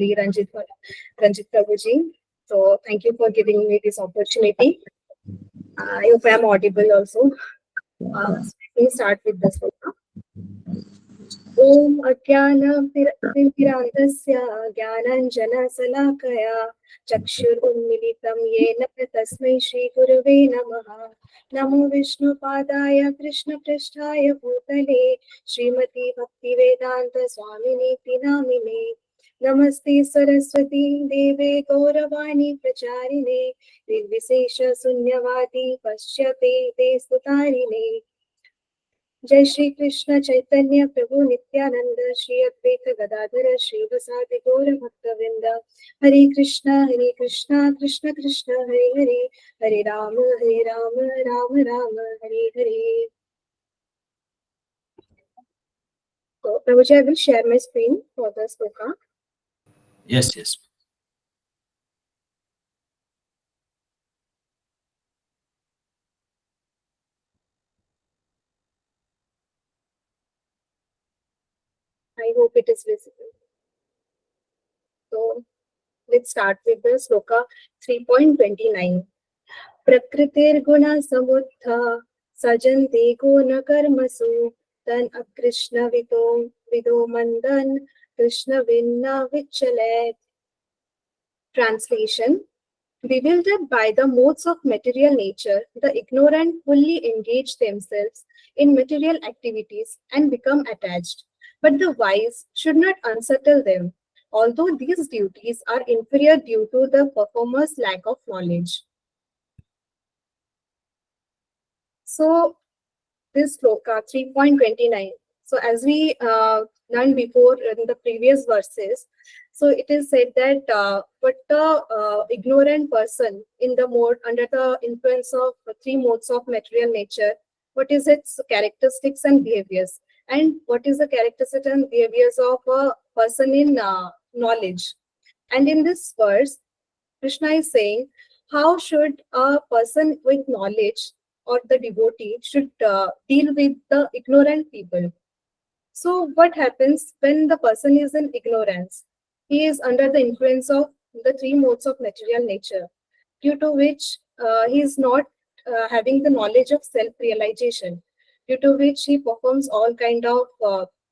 Ranjit Prabhuji. So thank you for giving me this opportunity. I hope I am audible also. So let me start with the sloka. Om Ajnana-Timirandasya Jnananjana-Salakaya Chakshur-Unmilitam Yena Tasmai Shri-Gurave Namaha. Namo Vishnu-Padaya Krishna-Pristhaya Bhutale Srimati Bhaktivedanta Swaminiti Namine. Namaste Saraswati Deve Gauravani Pracharine Nirvisesha Sunyavadi Paschyate Te Sutarine. Jai Shri Krishna Chaitanya Prabhu Nityanand Shri Advaita Gadadhar श्रीवासादि Gaur भक्तवृंद Hare Krishna Krishna Krishna Hare Hare Hare Ram Ram Ram Hare Hare. So, Prabhuji, I will share my screen for the sloka. Yes, yes. I hope it is visible. So let's start with the sloka 3.29. Prakritir guna samudha sajanti guna karmasu tan akrishna vido mandan krishna vinna vichalet. Translation: bewildered by the modes of material nature, the ignorant fully engage themselves in material activities and become attached. But the wise should not unsettle them, although these duties are inferior due to the performer's lack of knowledge. So, this sloka 3.29. So, as we learned before in the previous verses, so it is said that but the ignorant person in the mode under the influence of three modes of material nature, what is its characteristics and behaviors, and what is the characteristics and behaviors of a person in knowledge. And in this verse, Krishna is saying, how should a person with knowledge or the devotee should deal with the ignorant people? So, what happens when the person is in ignorance? He is under the influence of the three modes of material nature, due to which he is not having the knowledge of self-realization, due to which he performs all kind of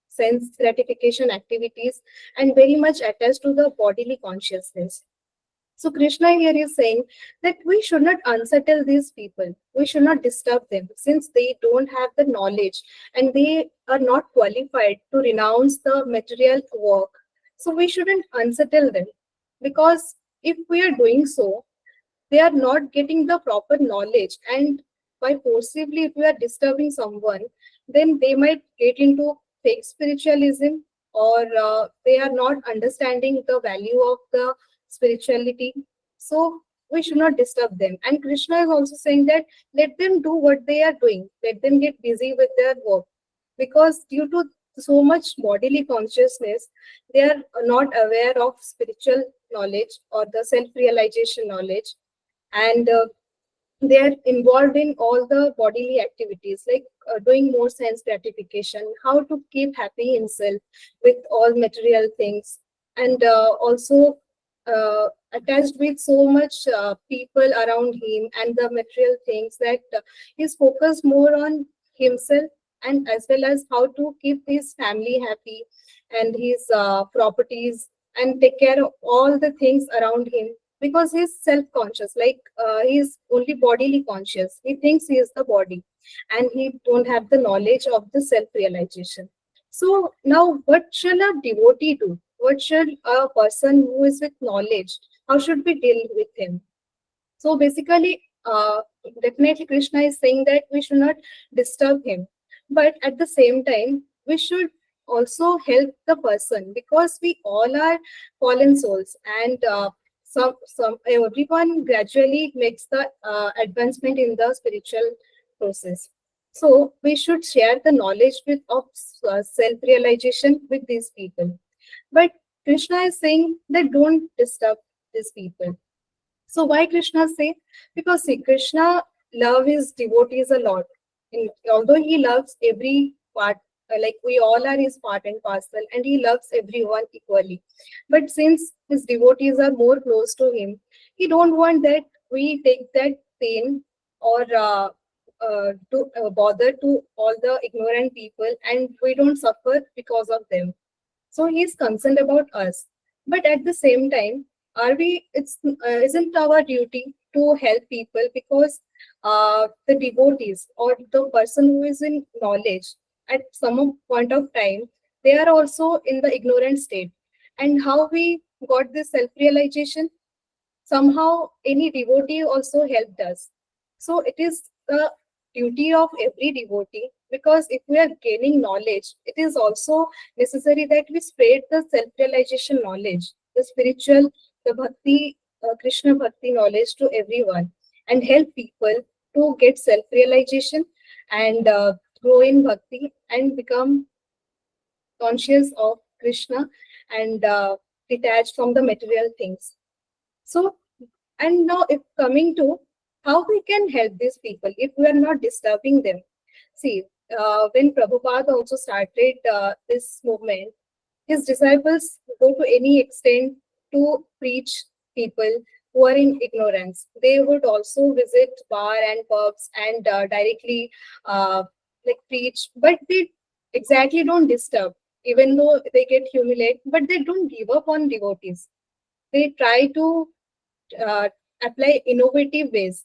sense gratification activities and very much attached to the bodily consciousness. So Krishna here is saying that we should not unsettle these people. We should not disturb them since they don't have the knowledge and they are not qualified to renounce the material work. So we shouldn't unsettle them, because if we are doing so, they are not getting the proper knowledge, and by forcibly if we are disturbing someone, then they might get into fake spiritualism, or they are not understanding the value of the spirituality. So we should not disturb them. And Krishna is also saying that let them do what they are doing, let them get busy with their work, because due to so much bodily consciousness, they are not aware of spiritual knowledge or the self-realization knowledge, and they are involved in all the bodily activities like doing more sense gratification, how to keep happy himself with all material things, and also attached with so much people around him and the material things that he's focused more on himself, and as well as how to keep his family happy and his properties, and take care of all the things around him, because he's self-conscious, like he's only bodily conscious. He thinks he is the body, and he don't have the knowledge of the self-realization. So now, what shall a devotee do? What should a person who is with knowledge? How should we deal with him? So basically, definitely Krishna is saying that we should not disturb him, but at the same time, we should also help the person, because we all are fallen souls, and some everyone gradually makes the advancement in the spiritual process. So we should share the knowledge with of self realization with these people. But Krishna is saying that don't disturb these people. So why Krishna say? Because see, Krishna love his devotees a lot. Although he loves every part like we all are his part and parcel, and he loves everyone equally. But since his devotees are more close to him, he don't want that we take that pain or to bother to all the ignorant people, and we don't suffer because of them. So he is concerned about us. But at the same time, are we? It's isn't our duty to help people, because the devotees or the person who is in knowledge at some point of time, they are also in the ignorant state. And how we got this self realization? Somehow any devotee also helped us. So it is the duty of every devotee, because if we are gaining knowledge, it is also necessary that we spread the self-realization knowledge, the spiritual, the bhakti, Krishna bhakti knowledge to everyone, and help people to get self-realization and grow in bhakti and become conscious of Krishna and detached from the material things. So, and now, if coming to how we can help these people if we are not disturbing them. See, when Prabhupada also started this movement, his disciples go to any extent to preach people who are in ignorance. They would also visit bar and pubs and directly like preach, but they exactly don't disturb, even though they get humiliated, but they don't give up on devotees. They try to uh, apply innovative ways,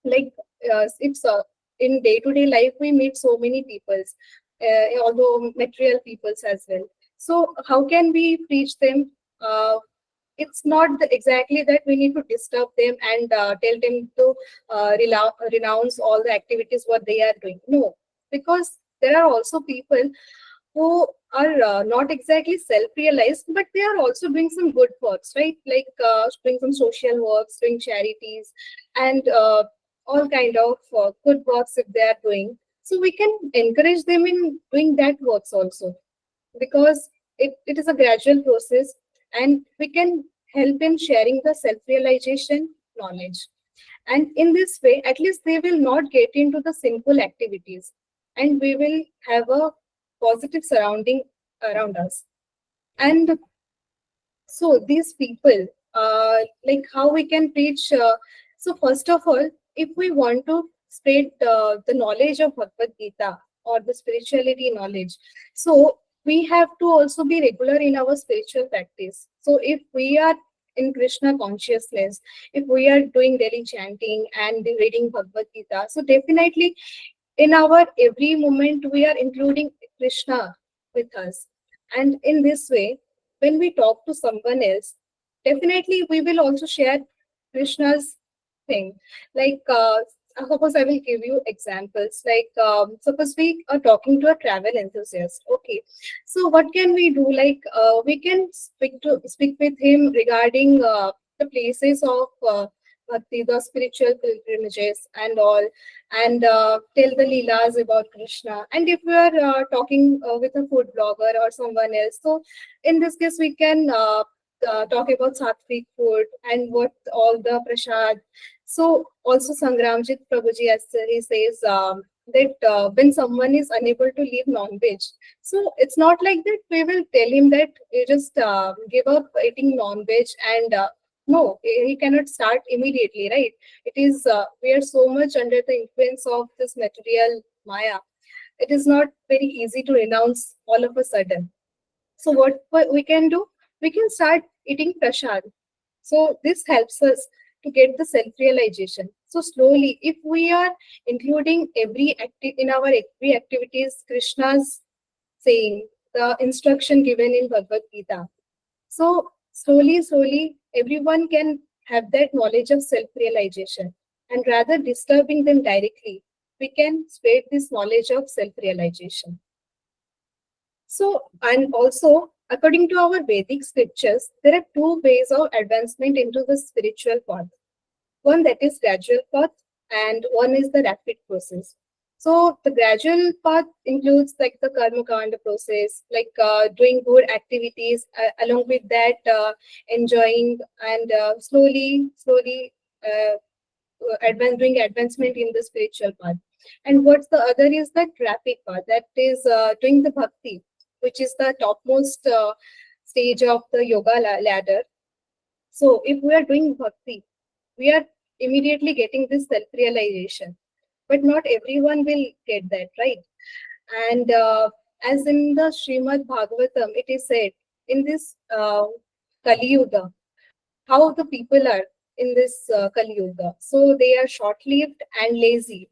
like it's in day to day life we meet so many peoples, although material peoples as well. So how can we preach them? It's not exactly that we need to disturb them and tell them to renounce all the activities what they are doing. No, because there are also people who are not exactly self-realized, but they are also doing some good works, right? Like doing some social works, doing charities, and all kind of good works if they are doing. So we can encourage them in doing that works also, because it is a gradual process, and we can help in sharing the self-realization knowledge. And in this way, at least they will not get into the sinful activities, and we will have a positive surrounding around us. And so these people, like how we can preach. So first of all, if we want to spread the knowledge of Bhagavad Gita or the spirituality knowledge, so we have to also be regular in our spiritual practice. So if we are in Krishna consciousness, if we are doing daily chanting and reading Bhagavad Gita, so definitely in our every moment we are including Krishna with us. And in this way, when we talk to someone else, definitely we will also share Krishna's thing. Like suppose I will give you examples. Like suppose we are talking to a travel enthusiast. Okay, so what can we do? Like we can speak with him regarding the places of bhakti, the spiritual pilgrimages and all, and tell the leelas about Krishna. And if we are talking with a food blogger or someone else, so in this case we can talk about sattvic food and what all the prasad. So also Sangramjit Prabhuji, as he says, that when someone is unable to leave non-veg, so it's not like that we will tell him that you just give up eating non-veg and no, he cannot start immediately, right? It is we are so much under the influence of this material Maya. It is not very easy to renounce all of a sudden. So what we can do? We can start eating prasad. So this helps us to get the self-realization. So slowly, if we are including in our every activities, Krishna's saying, the instruction given in Bhagavad Gita. So slowly, everyone can have that knowledge of self-realization. And rather disturbing them directly, we can spread this knowledge of self-realization. So, and also, according to our Vedic scriptures, there are two ways of advancement into the spiritual path. One that is gradual path, and one is the rapid process. So the gradual path includes like the karma kanda process, like doing good activities, along with that enjoying and slowly doing advancement in the spiritual path. And what's the other is the traffic path, that is doing the bhakti, which is the topmost stage of the yoga ladder. So if we are doing bhakti, we are immediately getting this self-realization. But not everyone will get that, right? And as in the Srimad Bhagavatam, it is said in this Kali Yuga, how the people are in this Kali Yuga. So they are short-lived and lazy.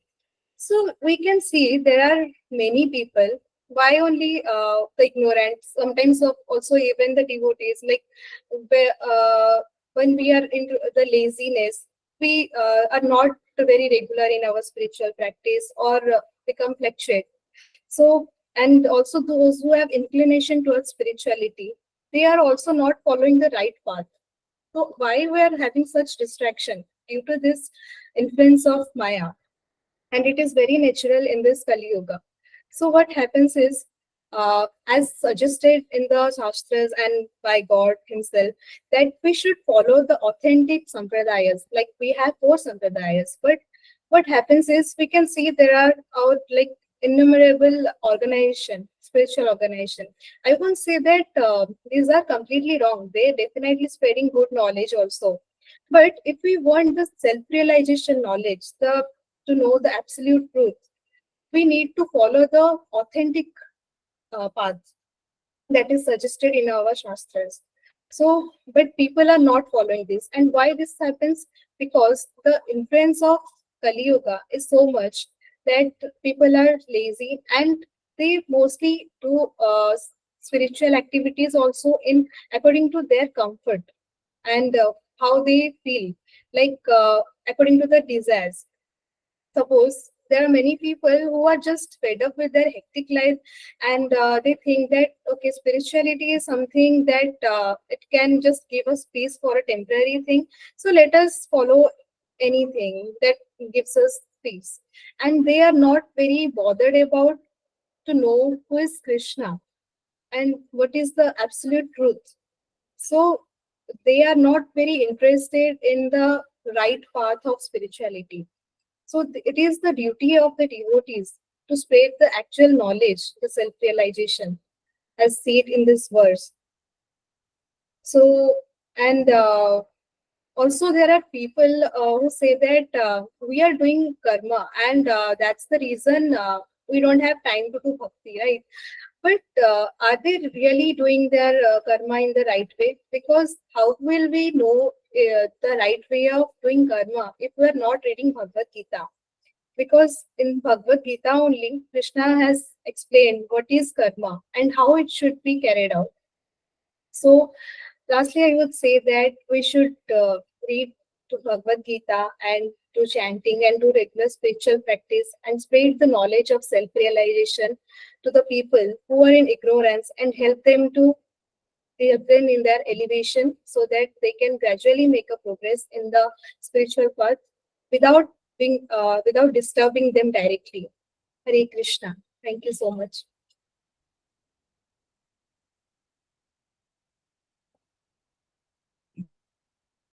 So we can see there are many people. Why only the ignorant? Sometimes also even the devotees, like when we are into the laziness, we are not very regular in our spiritual practice or become fluctuate. So, and also those who have inclination towards spirituality, they are also not following the right path. So why we are having such distraction due to this influence of Maya? And it is very natural in this Kali Yuga. So what happens is, as suggested in the Shastras and by God Himself, that we should follow the authentic sampradayas. Like we have four sampradayas, but what happens is we can see there are our like innumerable organization, spiritual organization. I won't say that these are completely wrong. They definitely spreading good knowledge also. But if we want the self-realization knowledge, the to know the absolute truth, we need to follow the authentic path that is suggested in our Shastras. So, but people are not following this. And why this happens? Because the influence of Kali Yuga is so much that people are lazy and they mostly do spiritual activities also in according to their comfort and how they feel, like according to the desires. Suppose there are many people who are just fed up with their hectic life, and they think that okay, spirituality is something that it can just give us peace for a temporary thing, so let us follow anything that gives us peace. And they are not very bothered about to know who is Krishna and what is the absolute truth. So they are not very interested in the right path of spirituality. So it is the duty of the devotees to spread the actual knowledge, the self-realization, as said in this verse. So, and also there are people who say that we are doing karma, and that's the reason we don't have time to do bhakti, right? But are they really doing their karma in the right way? Because how will we know the right way of doing karma if we are not reading Bhagavad Gita? Because in Bhagavad Gita only, Krishna has explained what is karma and how it should be carried out. So, lastly, I would say that we should read to Bhagavad Gita and to chanting and to regular spiritual practice and spread the knowledge of self-realization to the people who are in ignorance and help them in their elevation so that they can gradually make a progress in the spiritual path without without disturbing them directly. Hare Krishna. Thank you so much.